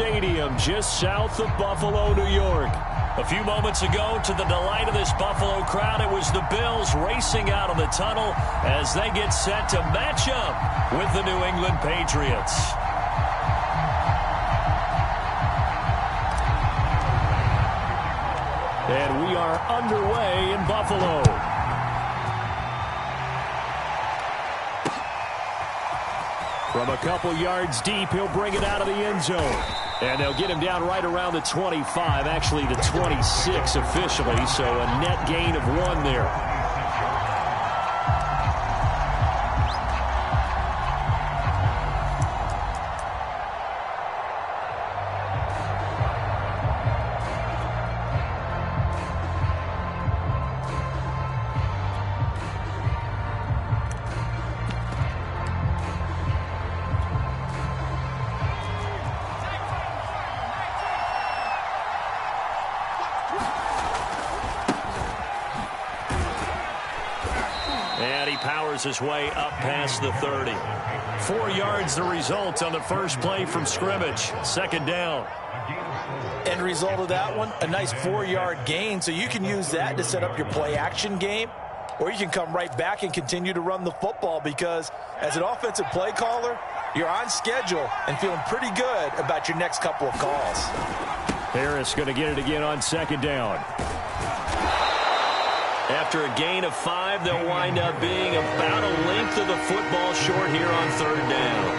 Stadium just south of Buffalo, New York. A few moments ago, to the delight of this Buffalo crowd, it was the Bills racing out of the tunnel as they get set to match up with the New England Patriots. And we are underway in Buffalo. From a couple yards deep, he'll bring it out of the end zone. And they'll get him down right around the 25, actually the 26 officially, so a net gain of 1 there. His way up past the 30. 4 yards the result on the first play from scrimmage. Second down. End result of that one, a nice 4-yard gain, so you can use that to set up your play action game, or you can come right back and continue to run the football, because as an offensive play caller, you're on schedule and feeling pretty good about your next couple of calls. Harris going to get it again on second down. After a gain of 5, they'll wind up being about a length of the football short here on third down.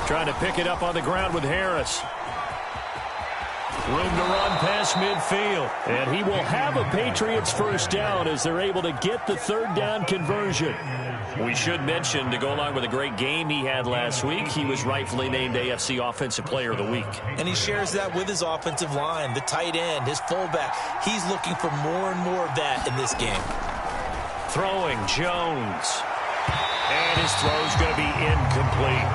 Trying to pick it up on the ground with Harris. Room to run past midfield. And he will have a Patriots first down as they're able to get the third down conversion. We should mention, to go along with a great game he had last week, he was rightfully named AFC Offensive Player of the Week. And he shares that with his offensive line, the tight end, his fullback. He's looking for more and more of that in this game. Throwing, Jones. And his throw's going to be incomplete.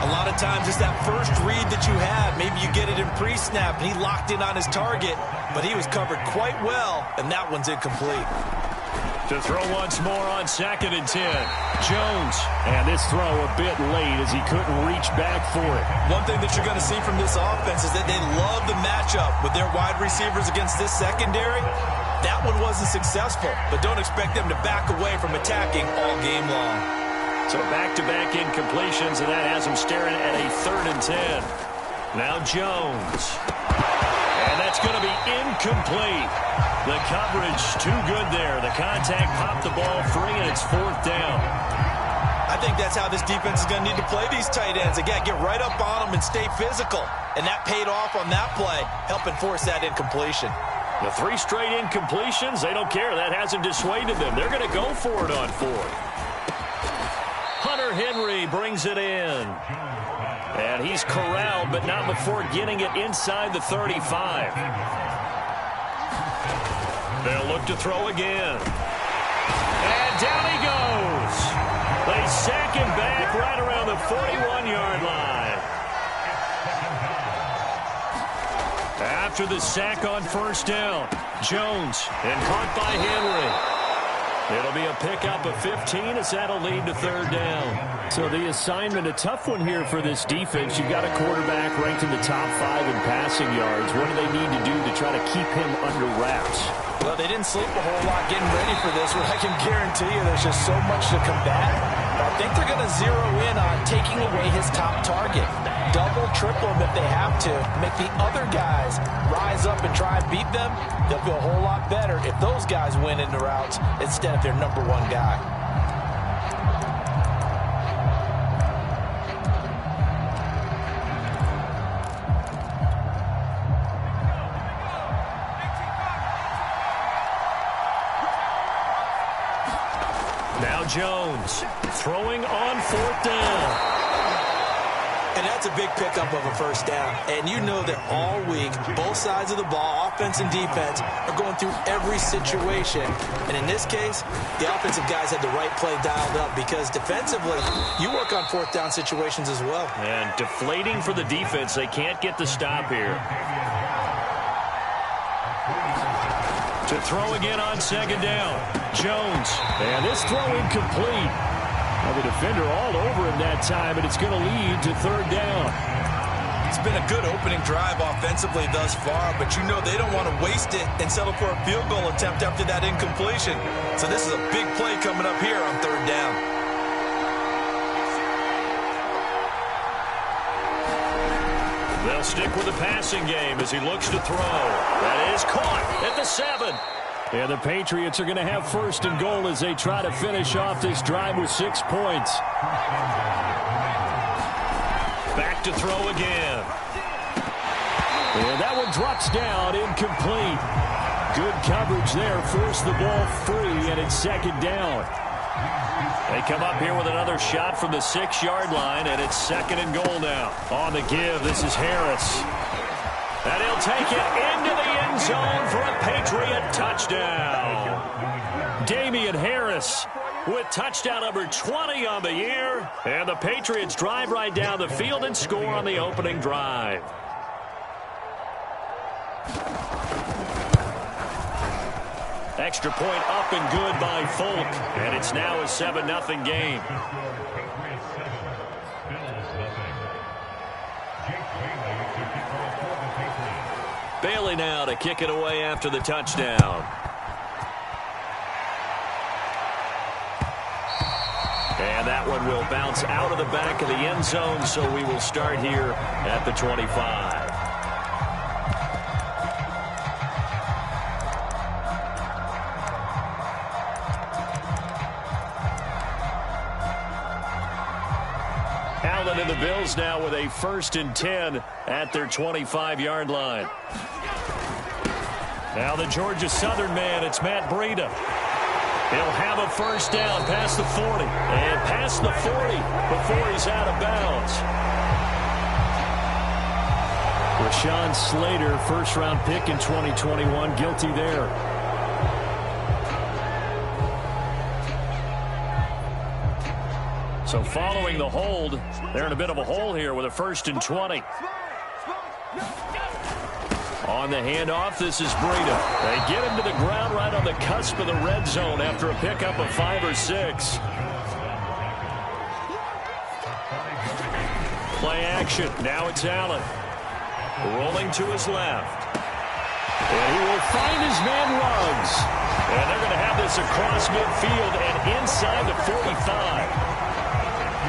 A lot of times it's that first read that you have. Maybe you get it in pre-snap, and he locked in on his target, but he was covered quite well, and that one's incomplete. To throw once more on 2nd and 10. Jones. And this throw a bit late as he couldn't reach back for it. One thing that you're going to see from this offense is that they love the matchup with their wide receivers against this secondary. That one wasn't successful, but don't expect them to back away from attacking all game long. So back-to-back incompletions, and that has him staring at a 3rd and 10. Now Jones. And that's going to be incomplete. The coverage too good there. The contact popped the ball free, and it's 4th down. I think that's how this defense is going to need to play these tight ends. Again, get right up on them and stay physical. And that paid off on that play, helping force that incompletion. The 3 straight incompletions, they don't care. That hasn't dissuaded them. They're going to go for it on 4th. Hunter Henry brings it in. And he's corralled, but not before getting it inside the 35. They'll look to throw again. And down he goes. They sack him back right around the 41-yard line. After the sack on first down, Jones, and caught by Henry. It'll be a pickup of 15 as that'll lead to 3rd down. So the assignment, a tough one here for this defense. You've got a quarterback ranked in the top 5 in passing yards. What do they need to do to try to keep him under wraps? Well, they didn't sleep a whole lot getting ready for this one. I can guarantee you there's just so much to combat. But I think they're going to zero in on taking away his top target. Double, triple him if they have to. Make the other guys rise up and try and beat them. They'll feel a whole lot better if those guys win in the routes instead of their number 1 guy. Now Jones throwing on 4th down. And that's a big pickup of a first down. And you know that all week, both sides of the ball, offense and defense, are going through every situation. And in this case, the offensive guys had the right play dialed up, because defensively, you work on 4th down situations as well. And deflating for the defense. They can't get the stop here. To throw again on 2nd down. Jones. And this throw incomplete. Now the defender all over him that time, and it's going to lead to 3rd down. been a good opening drive offensively thus far, but you know they don't want to waste it and settle for a field goal attempt after that incompletion. So this is a big play coming up here on third down. They'll stick with the passing game as he looks to throw. That is caught at the 7. And the Patriots are going to have first and goal as they try to finish off this drive with 6 points. Back to throw again. And that one drops down, incomplete. Good coverage there, forced the ball free, and it's second down. They come up here with another shot from the 6-yard line, and it's second and goal now. On the give, this is Harris. And he'll take it into the end zone for a Patriot touchdown. Damian Harris with touchdown number 20 on the year. And the Patriots drive right down the field and score on the opening drive. Extra point up and good by Folk. And it's now a 7-0 game. Bailey now to kick it away after the touchdown. And that one will bounce out of the back of the end zone, so we will start here at the 25. Allen and the Bills now with a 1st and 10 at their 25-yard line. Now the Georgia Southern man, it's Matt Breida. He'll have a first down past the 40. And past the 40 before he's out of bounds. Rashawn Slater, first-round pick in 2021, guilty there. So following the hold, they're in a bit of a hole here with a 1st and 20. On the handoff, this is Breida. They get him to the ground right on the cusp of the red zone after a pickup of 5 or 6. Play action. Now it's Allen. Rolling to his left. And he will find his man Ruggs. And they're going to have this across midfield and inside the 45.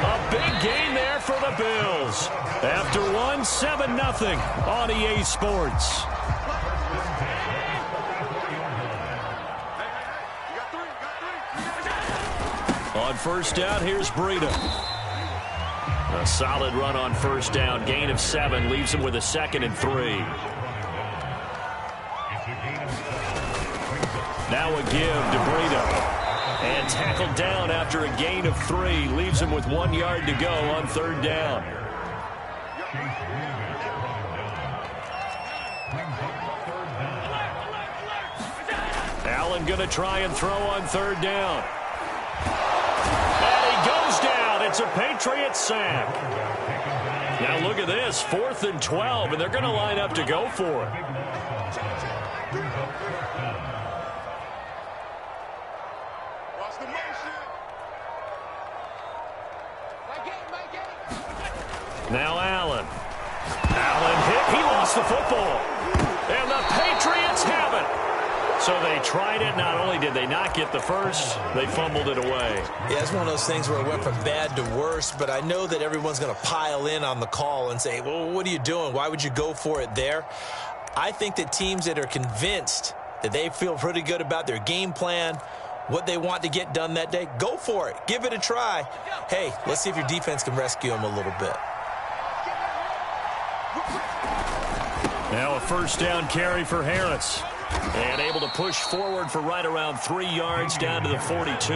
A big gain there for the Bills. After one, 7-0 on EA Sports. On first down, here's Breida. A solid run on first down. Gain of 7 leaves him with a 2nd and 3. Now a give to Breida. And tackled down after a gain of 3. Leaves him with 1 yard to go on third down. Allen going to try and throw on third down. And he goes down. It's a Patriot sack. Now look at this. 4th and 12, and they're going to line up to go for it. Now Allen. Allen hit. He lost the football. And the Patriots have it. So they tried it. Not only did they not get the first, they fumbled it away. Yeah, it's one of those things where it went from bad to worse, but I know that everyone's going to pile in on the call and say, well, what are you doing? Why would you go for it there? I think that teams that are convinced that they feel pretty good about their game plan, what they want to get done that day, go for it. Give it a try. Hey, let's see if your defense can rescue them a little bit. Now a first down carry for Harris. And able to push forward for right around 3 yards down to the 42.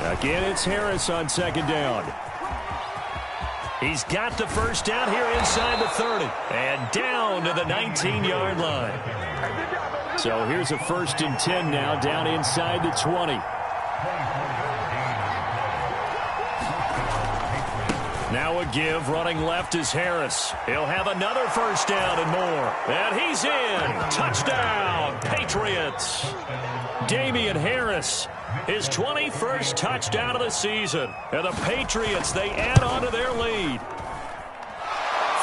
Again, it's Harris on second down. He's got the first down here inside the 30. And down to the 19-yard line. So here's a 1st and 10 now down inside the 20. Now a give, running left is Harris. He'll have another first down and more. And he's in. Touchdown, Patriots. Damian Harris His 21st touchdown of the season. And the Patriots, they add on to their lead.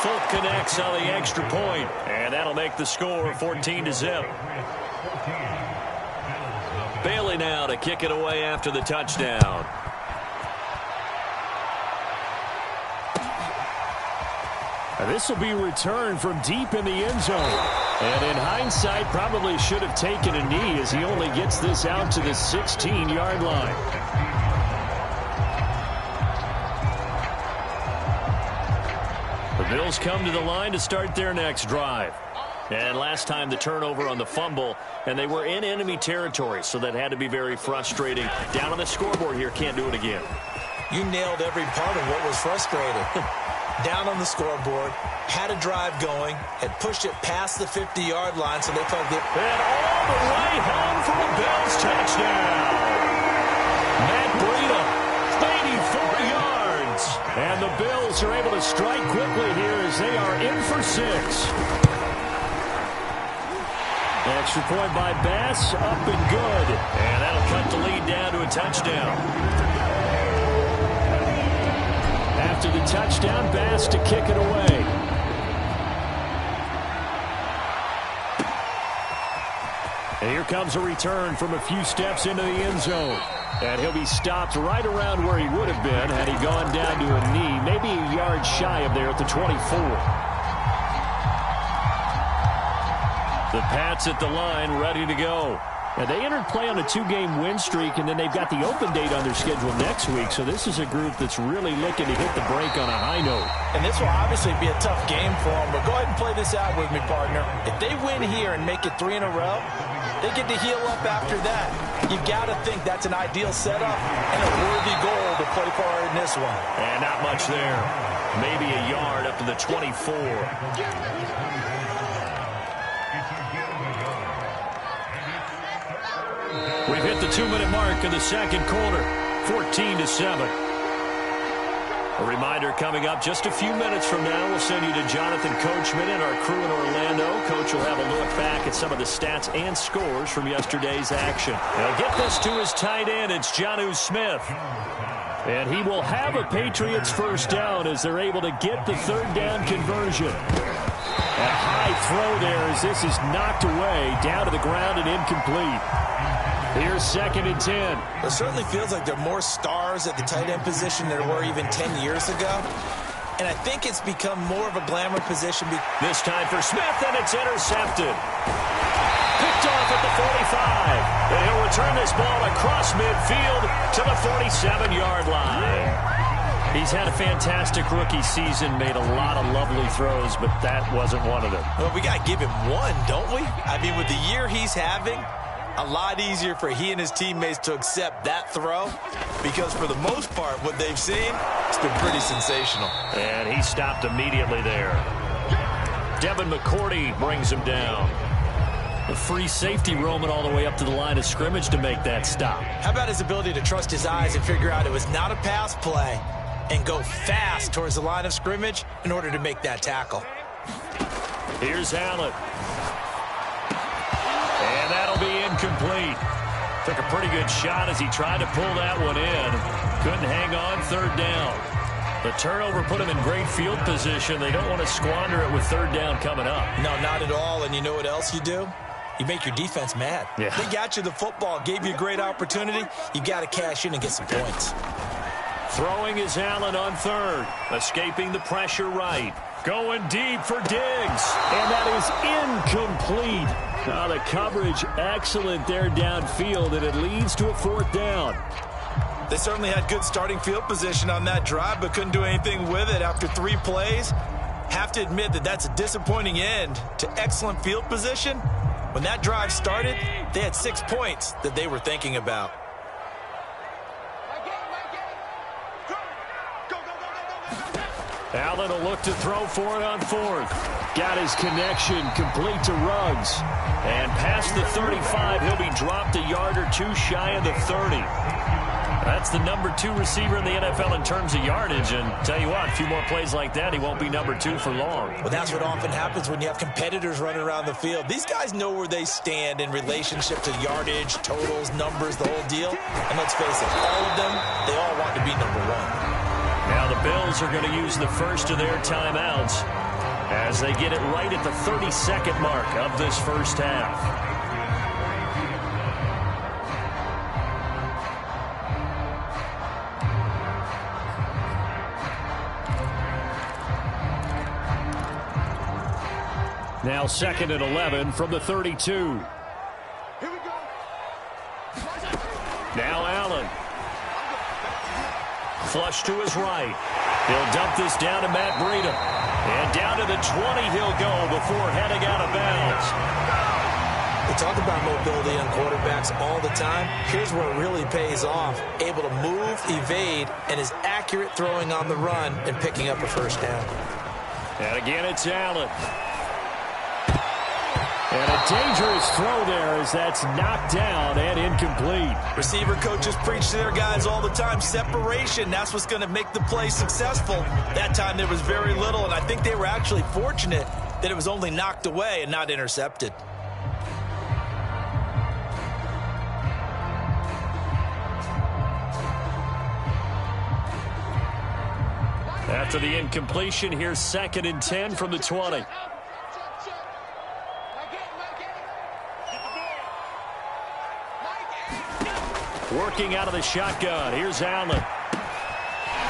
Folk connects on the extra point, and that'll make the score 14-0. Bailey now to kick it away after the touchdown. And this will be returned from deep in the end zone. And in hindsight, probably should have taken a knee as he only gets this out to the 16-yard line. The Bills come to the line to start their next drive. And last time the turnover on the fumble, and they were in enemy territory, so that had to be very frustrating. Down on the scoreboard here, can't do it again. You nailed every part of what was frustrating. Down on the scoreboard, had a drive going, had pushed it past the 50-yard line, so they felt good. And all the way home for the Bills touchdown. Matt Breida, 84 yards. And the Bills are able to strike quickly here as they are in for 6. Extra point by Bass, up and good. And that'll cut the lead down to a touchdown. After the touchdown, Bass to kick it away. And here comes a return from a few steps into the end zone. And he'll be stopped right around where he would have been had he gone down to a knee, maybe a yard shy of there at the 24. The Pats at the line, ready to go. And they entered play on a 2-game win streak, and then they've got the open date on their schedule next week. So this is a group that's really looking to hit the break on a high note. And this will obviously be a tough game for them, but go ahead and play this out with me, partner. If they win here and make it 3 in a row, they get to heal up after that. You've got to think that's an ideal setup and a worthy goal to play for in this one. And not much there. Maybe a yard up to the 24. We've hit the 2-minute mark in the second quarter, 14-7. A reminder coming up just a few minutes from now. We'll send you to Jonathan Coachman and our crew in Orlando. Coach will have a look back at some of the stats and scores from yesterday's action. He'll get this to his tight end. It's Jonnu Smith. And he will have a Patriots first down as they're able to get the third down conversion. A high throw there as this is knocked away, down to the ground and incomplete. Here's 2nd and 10. It certainly feels like there are more stars at the tight end position than there were even 10 years ago. And I think it's become more of a glamour position. This time for Smith, and it's intercepted. Picked off at the 45. And he'll return this ball across midfield to the 47-yard line. He's had a fantastic rookie season, made a lot of lovely throws, but that wasn't one of them. Well, we got to give him one, don't we? I mean, with the year he's having, a lot easier for he and his teammates to accept that throw because for the most part, what they've seen, it's been pretty sensational. And he stopped immediately there. Devin McCourty brings him down. The free safety roaming all the way up to the line of scrimmage to make that stop. How about his ability to trust his eyes and figure out it was not a pass play and go fast towards the line of scrimmage in order to make that tackle. Here's Allen. And that'll be incomplete. Took a pretty good shot as he tried to pull that one in. Couldn't hang on, third down. The turnover put him in great field position. They don't want to squander it with third down coming up. No, not at all. And you know what else you do? You make your defense mad. Yeah. They got you the football, gave you a great opportunity. You got to cash in and get some points. Throwing is Allen on third. Escaping the pressure right. Going deep for Diggs. And that is incomplete. Oh, the coverage excellent there downfield, and it leads to a fourth down. They certainly had good starting field position on that drive, but couldn't do anything with it after 3 plays. Have to admit that that's a disappointing end to excellent field position. When that drive started, they had 6 points that they were thinking about. Allen will look to throw for it on fourth. Got his connection complete to Ruggs. And past the 35, he'll be dropped a yard or two shy of the 30. That's the #2 receiver in the NFL in terms of yardage. And tell you what, a few more plays like that, he won't be #2 for long. Well, that's what often happens when you have competitors running around the field. These guys know where they stand in relationship to yardage, totals, numbers, the whole deal. And let's face it, all of them, they all want to be #1. Now the Bills are going to use the first of their timeouts as they get it right at the 32nd mark of this first half. Now 2nd and 11 from the 32. Here we go. Now Allen. Flush to his right. He'll dump this down to Matt Breida. And down to the 20 he'll go before heading out of bounds. We talk about mobility on quarterbacks all the time. Here's where it really pays off. Able to move, evade, and is accurate throwing on the run and picking up a first down. And again, it's Allen. And a dangerous throw there as that's knocked down and incomplete. Receiver coaches preach to their guys all the time. Separation, that's what's going to make the play successful. That time there was very little, and I think they were actually fortunate that it was only knocked away and not intercepted. After the incompletion, here's 2nd and 10 from the 20. Working out of the shotgun. Here's Allen.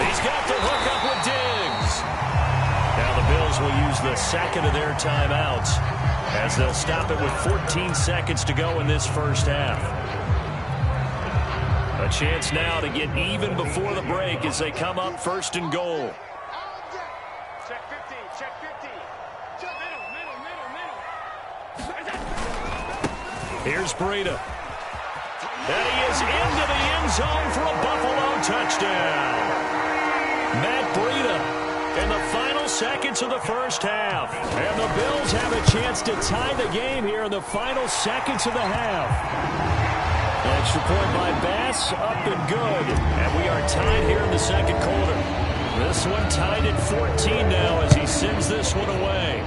He's got the hook up with Diggs. Now the Bills will use the 2nd of their timeouts as they'll stop it with 14 seconds to go in this first half. A chance now to get even before the break as they come up 1st and goal. Check 15, check 15. Middle. Here's Breida. And he is into the end zone for a Buffalo touchdown. Matt Breida in the final seconds of the first half. And the Bills have a chance to tie the game here in the final seconds of the half. Extra point by Bass, up and good. And we are tied here in the 2nd quarter. This one tied at 14 now as he sends this one away.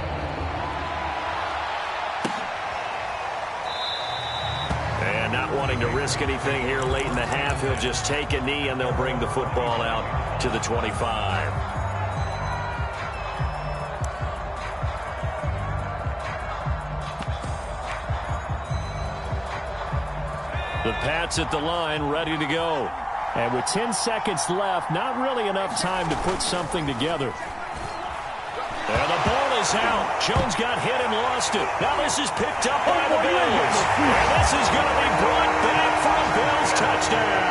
Not wanting to risk anything here late in the half, he'll just take a knee and they'll bring the football out to the 25. The Pats at the line, ready to go. And with 10 seconds left, not really enough time to put something together. And the ball is out. Jones got hit and lost it. Now this is picked up by the Bills. And this is going to be brought back for a Bills touchdown.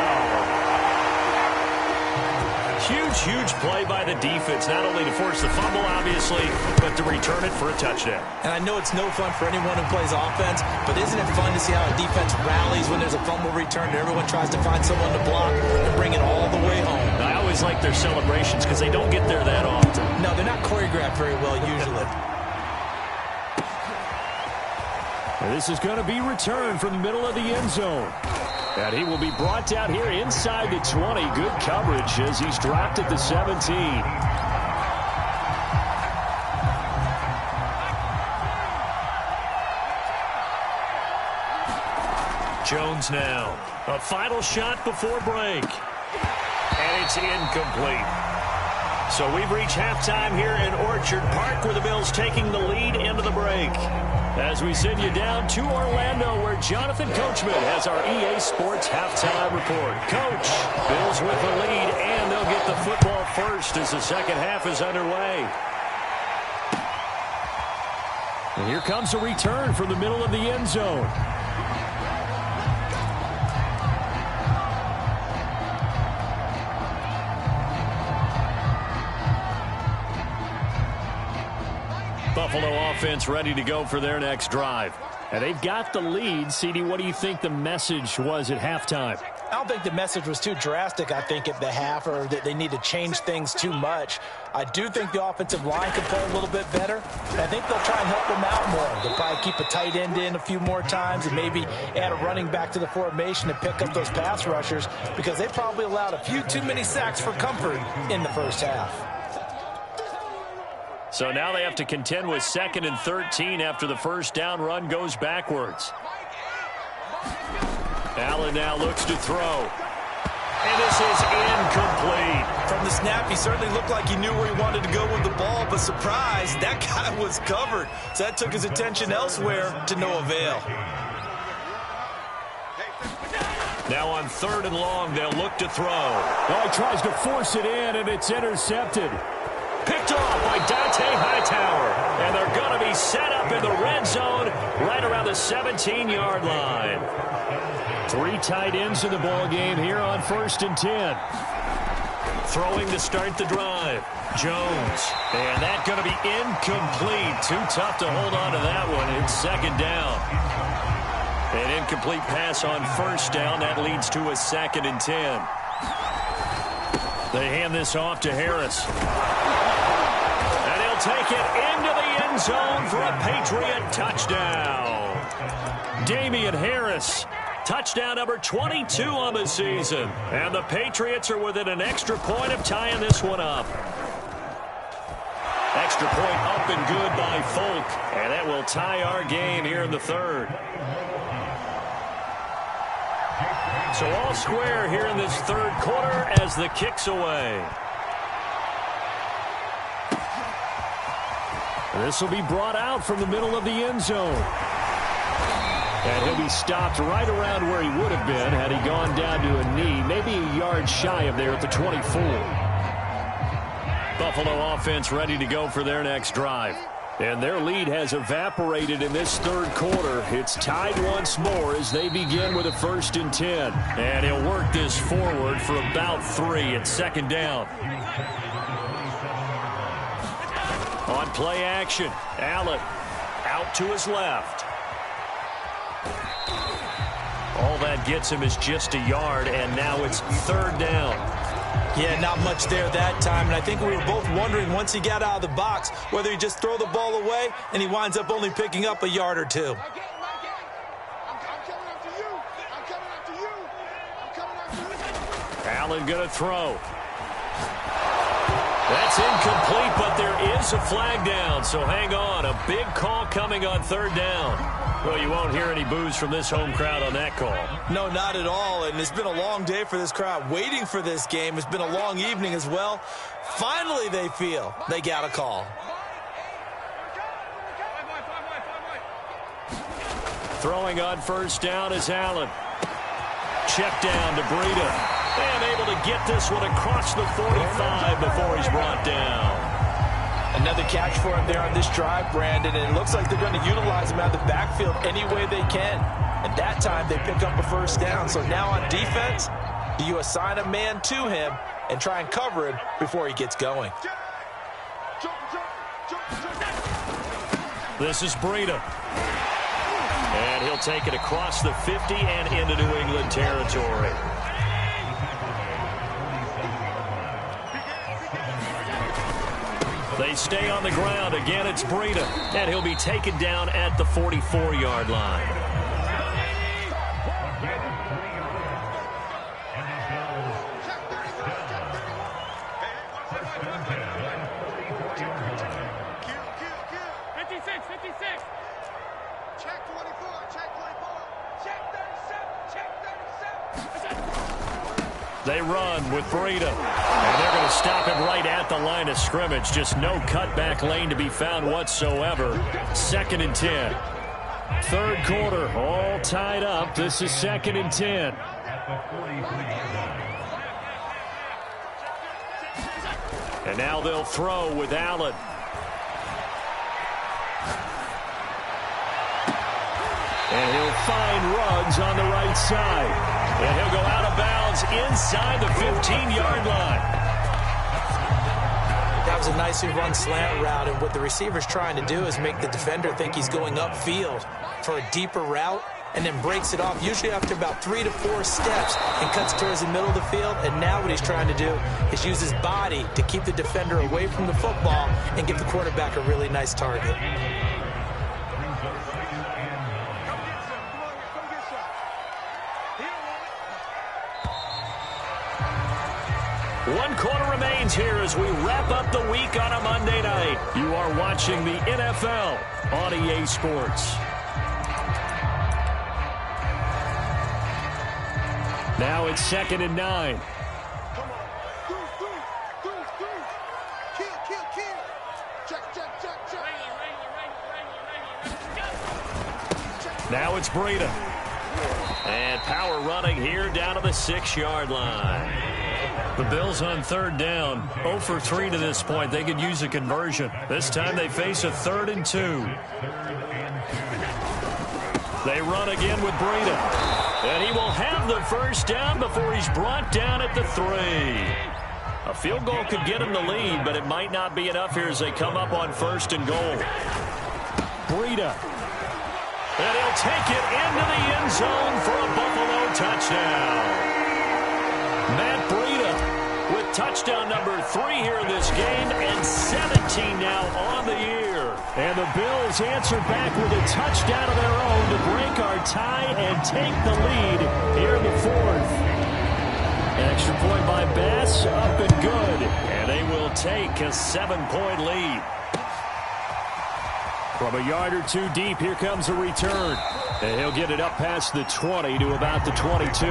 Huge play by the defense, not only to force the fumble, obviously, but to return it for a touchdown. And I know it's no fun for anyone who plays offense, but isn't it fun to see how a defense rallies when there's a fumble return and everyone tries to find someone to block and bring it all the way home? I always like their celebrations because they don't get there that often. No, they're not choreographed very well usually. And this is going to be returned from the middle of the end zone. And he will be brought down here inside the 20. Good coverage as he's dropped at the 17. Jones now. A final shot before break. And it's incomplete. So we've reached halftime here in Orchard Park with the Bills taking the lead into the break. As we send you down to Orlando where Jonathan Coachman has our EA Sports halftime report. Coach, Bills with the lead and they'll get the football first as the second half is underway. And here comes a return from the middle of the end zone. Buffalo offense ready to go for their next drive. And they've got the lead. CD, what do you think the message was at halftime? I don't think the message was too drastic, I think, at the half, or that they need to change things too much. I do think the offensive line can play a little bit better. And I think they'll try and help them out more. They'll probably keep a tight end in a few more times and maybe add a running back to the formation and pick up those pass rushers, because they probably allowed a few too many sacks for comfort in the first half. So now they have to contend with 2nd and 13 after the first down run goes backwards. Allen now looks to throw. And this is incomplete. From the snap, he certainly looked like he knew where he wanted to go with the ball, but surprise, that guy was covered. So that took his attention elsewhere to no avail. Now on 3rd and long, they'll look to throw. Oh, he tries to force it in, and it's intercepted. Picked off by Dante Hightower. And they're going to be set up in the red zone right around the 17-yard line. 3 tight ends in the ball game here on 1st and 10. Throwing to start the drive. Jones. And that's going to be incomplete. Too tough to hold on to that one. It's 2nd down. An incomplete pass on 1st down. That leads to a 2nd and 10. They hand this off to Harris. And he'll take it into the end zone for a Patriot touchdown. Damian Harris. Touchdown number 22 on the season. And the Patriots are within an extra point of tying this one up. Extra point up and good by Folk. And that will tie our game here in the 3rd. So all square here in this 3rd quarter as the kick's away. This will be brought out from the middle of the end zone. And he'll be stopped right around where he would have been had he gone down to a knee, maybe a yard shy of there at the 24. Buffalo offense ready to go for their next drive. And their lead has evaporated in this 3rd quarter. It's tied once more as they begin with a 1st and 10. And he'll work this forward for about 3 at 2nd down. On play action, Allen out to his left. All that gets him is just a yard, and now it's 3rd down. Yeah, not much there that time, and I think we were both wondering once he got out of the box whether he just throw the ball away and he winds up only picking up a yard or 2. Allen gonna throw. That's incomplete, but there is a flag down, so hang on. A big call coming on 3rd down. Well, you won't hear any boos from this home crowd on that call. No, not at all, and it's been a long day for this crowd waiting for this game. It's been a long evening as well. Finally, they feel they got a call. Throwing on 1st down is Allen. Check down to Breida. And able to get this one across the 45 before he's brought down. Another catch for him there on this drive, Brandon, and it looks like they're going to utilize him out of the backfield any way they can. And that time they pick up a 1st down. So now on defense, do you assign a man to him and try and cover him before he gets going? This is Breida. And he'll take it across the 50 and into New England territory. They stay on the ground. Again, it's Breida. And he'll be taken down at the 44-yard line. They run with Breida. And they're going to stop him right at the line of scrimmage. Just no cutback lane to be found whatsoever. 2nd and 10. 3rd quarter, all tied up. This is 2nd and 10. And now they'll throw with Allen. And he'll find Ruggs on the right side. And he'll go out of bounds inside the 15-yard line. That was a nicely run slant route, and what the receiver's trying to do is make the defender think he's going upfield for a deeper route, and then breaks it off, usually after about 3 to 4 steps, and cuts towards the middle of the field. And now what he's trying to do is use his body to keep the defender away from the football and give the quarterback a really nice target. One quarter remains here as we wrap up the week on a Monday night. You are watching the NFL on EA Sports. Now it's 2nd and 9. Come on. Through. Kill. Check. Now it's Breida. And power running here down to the 6-yard line. The Bills on 3rd down, 0 for 3 to this point. They could use a conversion. This time they face a 3rd and 2. They run again with Breida. And he will have the first down before he's brought down at the 3. A field goal could get him the lead, but it might not be enough here as they come up on 1st and goal. Breida. And he'll take it into the end zone for a Buffalo touchdown. Matt Breida with touchdown number 3 here in this game, and 17 now on the year. And the Bills answer back with a touchdown of their own to break our tie and take the lead here in the 4th. An extra point by Bass, up and good. And they will take a 7-point lead. From a yard or 2 deep, here comes a return. And he'll get it up past the 20 to about the 22.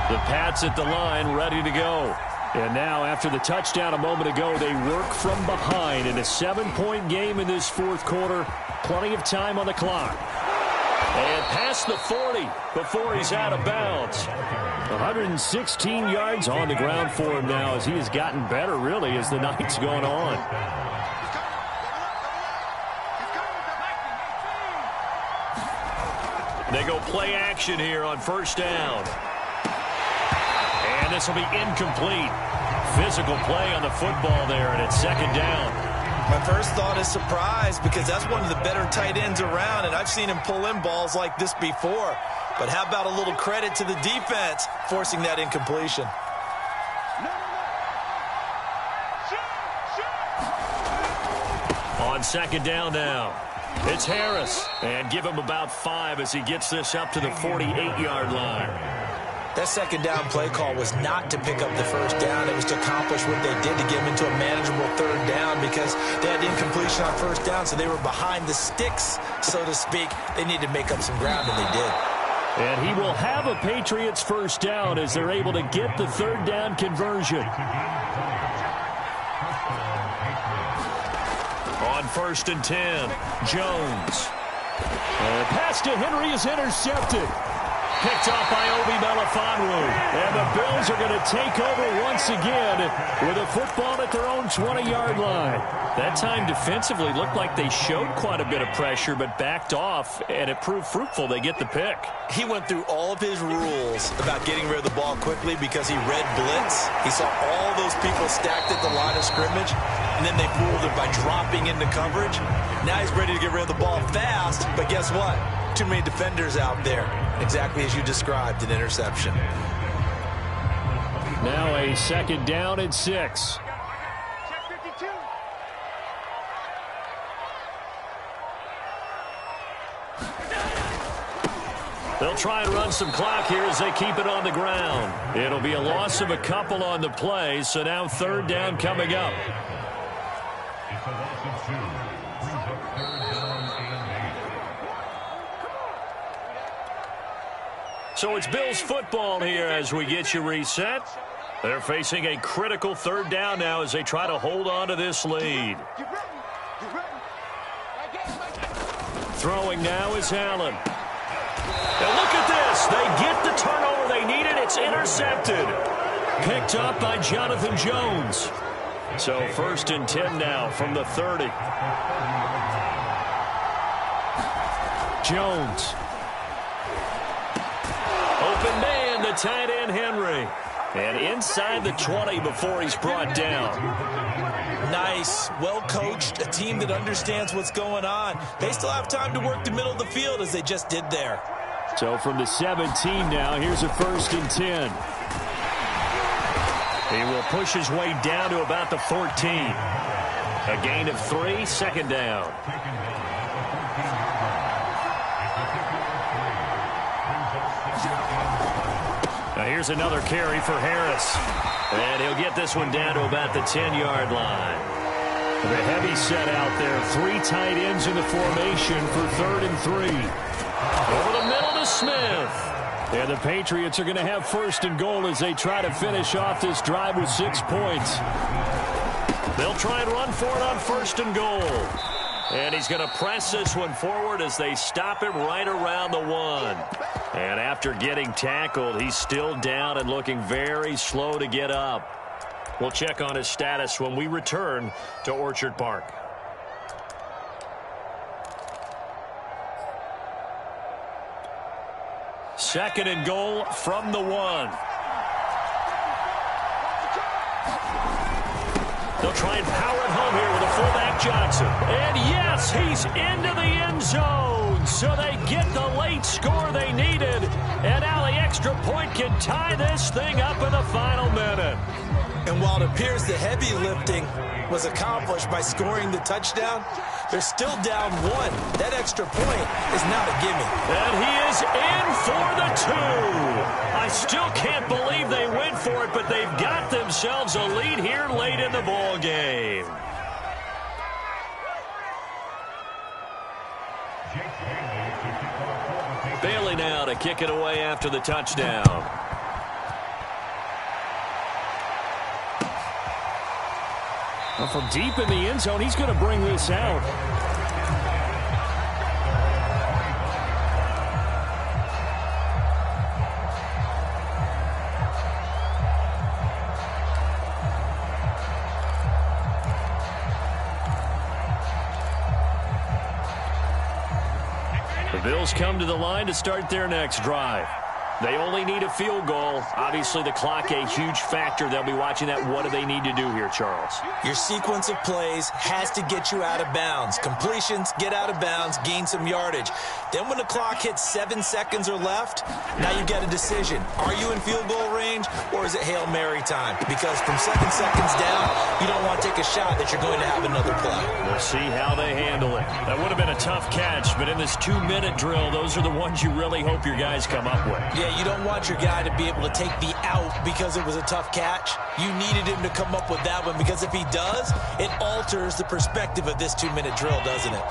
The Pats at the line, ready to go. And now, after the touchdown a moment ago, they work from behind in a 7-point game in this 4th quarter. Plenty of time on the clock. And past the 40 before he's out of bounds. 116 yards on the ground for him now as he has gotten better, really, as the night's gone on. They go play action here on 1st down. And this will be incomplete. Physical play on the football there, and it's 2nd down. My first thought is surprise, because that's one of the better tight ends around, and I've seen him pull in balls like this before. But how about a little credit to the defense forcing that incompletion? On 2nd down now, it's Harris. And give him about 5 as he gets this up to the 48-yard line. That 2nd down play call was not to pick up the 1st down. It was to accomplish what they did to get him into a manageable 3rd down, because they had incompletion on 1st down, so they were behind the sticks, so to speak. They needed to make up some ground, and they did. And he will have a Patriots 1st down as they're able to get the 3rd down conversion. On 1st and 10, Jones. And pass to Henry is intercepted. Picked off by Obi Melifonwu. And the Bills are going to take over once again with a football at their own 20-yard line. That time defensively looked like they showed quite a bit of pressure but backed off, and it proved fruitful. They get the pick. He went through all of his rules about getting rid of the ball quickly because he read blitz. He saw all those people stacked at the line of scrimmage, and then they fooled him by dropping into coverage. Now he's ready to get rid of the ball fast, but guess what? Too many defenders out there. Exactly as you described, an interception. Now a 2nd down and 6. Check 52. They'll try and run some clock here as they keep it on the ground. It'll be a loss of a couple on the play, so now 3rd down coming up. So it's Bills football here as we get you reset. They're facing a critical 3rd down now as they try to hold on to this lead. Throwing now is Allen. And look at this. They get the turnover they needed. It's intercepted. Picked up by Jonathan Jones. So 1st and 10 now from the 30. Jones. Open man, the tight end Henry. And inside the 20 before he's brought down. Nice, well-coached, a team that understands what's going on. They still have time to work the middle of the field as they just did there. So from the 17 now, here's a 1st and 10. He will push his way down to about the 14. A gain of 3, 2nd down. Now here's another carry for Harris. And he'll get this one down to about the 10-yard line. The heavy set out there. 3 tight ends in the formation for 3rd and 3. Over the middle to Smith. And the Patriots are going to have 1st and goal as they try to finish off this drive with 6 points. They'll try and run for it on 1st and goal. And he's going to press this one forward as they stop him right around the 1. And after getting tackled, he's still down and looking very slow to get up. We'll check on his status when we return to Orchard Park. Second and goal from the 1. They'll try and power it home here with a fullback Johnson. And yes, he's into the end zone. So they get the late score they needed. And now the extra point can tie this thing up in the final minute. And while it appears the heavy lifting was accomplished by scoring the touchdown, they're still down 1. That extra point is not a gimme. And he is in for the 2. I still can't believe they went for it, but they've got themselves a lead here late in the ball game. Bailey now to kick it away after the touchdown. Well, from deep in the end zone, he's going to bring this out. The Bills come to the line to start their next drive. They only need a field goal. Obviously, the clock a huge factor. They'll be watching that. What do they need to do here, Charles? Your sequence of plays has to get you out of bounds. Completions, get out of bounds, gain some yardage. Then when the clock hits 7 seconds or left, now you get a decision. Are you in field goal range, or is it Hail Mary time? Because from 7 seconds down, you don't want to take a shot that you're going to have another play. We'll see how they handle it. That would have been a tough catch, but in this 2-minute drill, those are the ones you really hope your guys come up with. Yeah, you don't want your guy to be able to take the out because it was a tough catch. You needed him to come up with that one, because if he does, it alters the perspective of this 2-minute drill, doesn't it?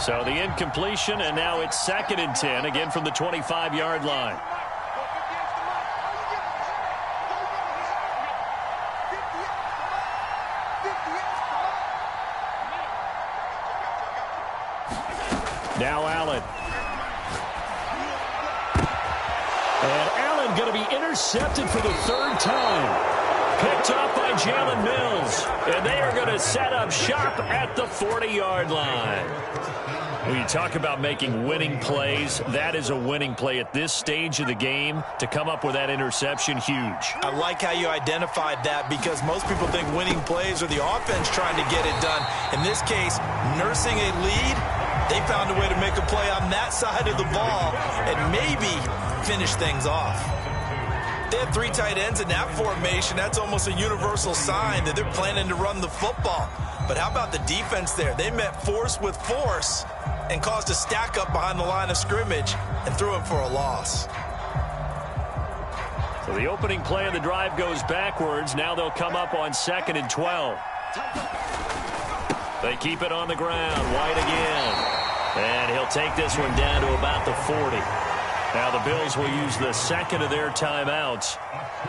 So the incompletion, and now it's 2nd and 10, again from the 25-yard line. Now Allen. And Allen going to be intercepted for the 3rd time. Picked off by Jalen Mills. And they are going to set up shop at the 40-yard line. When you talk about making winning plays, that is a winning play at this stage of the game. To come up with that interception, huge. I like how you identified that, because most people think winning plays are the offense trying to get it done. In this case, nursing a lead, they found a way to make a play on that side of the ball and maybe finish things off. They have 3 tight ends in that formation. That's almost a universal sign that they're planning to run the football. But how about the defense there? They met force with force and caused a stack up behind the line of scrimmage and threw him for a loss. So the opening play of the drive goes backwards. Now they'll come up on 2nd and 12. They keep it on the ground. White again. And he'll take this one down to about the 40. Now the Bills will use the 2nd of their timeouts,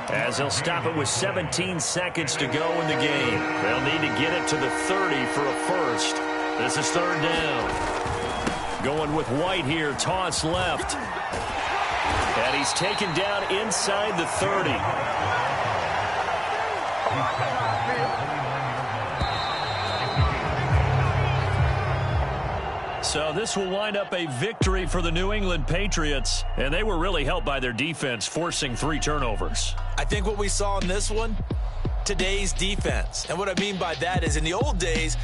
as they'll stop it with 17 seconds to go in the game. They'll need to get it to the 30 for a first. This is 3rd down. Going with White here, toss left. And he's taken down inside the 30. So this will wind up a victory for the New England Patriots, and they were really helped by their defense, forcing 3 turnovers. I think what we saw in this one, today's defense. And what I mean by that is in the old days,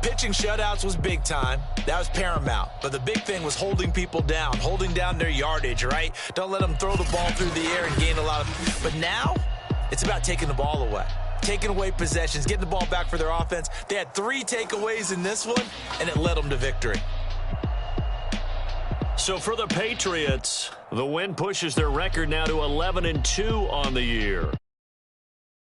pitching shutouts was big time. That was paramount. But the big thing was holding people down, holding down their yardage, right? Don't let them throw the ball through the air and gain a lot of... But now, it's about taking the ball away. Taking away possessions, getting the ball back for their offense. They had 3 takeaways in this one, and it led them to victory. So for the Patriots, the win pushes their record now to 11-2 on the year.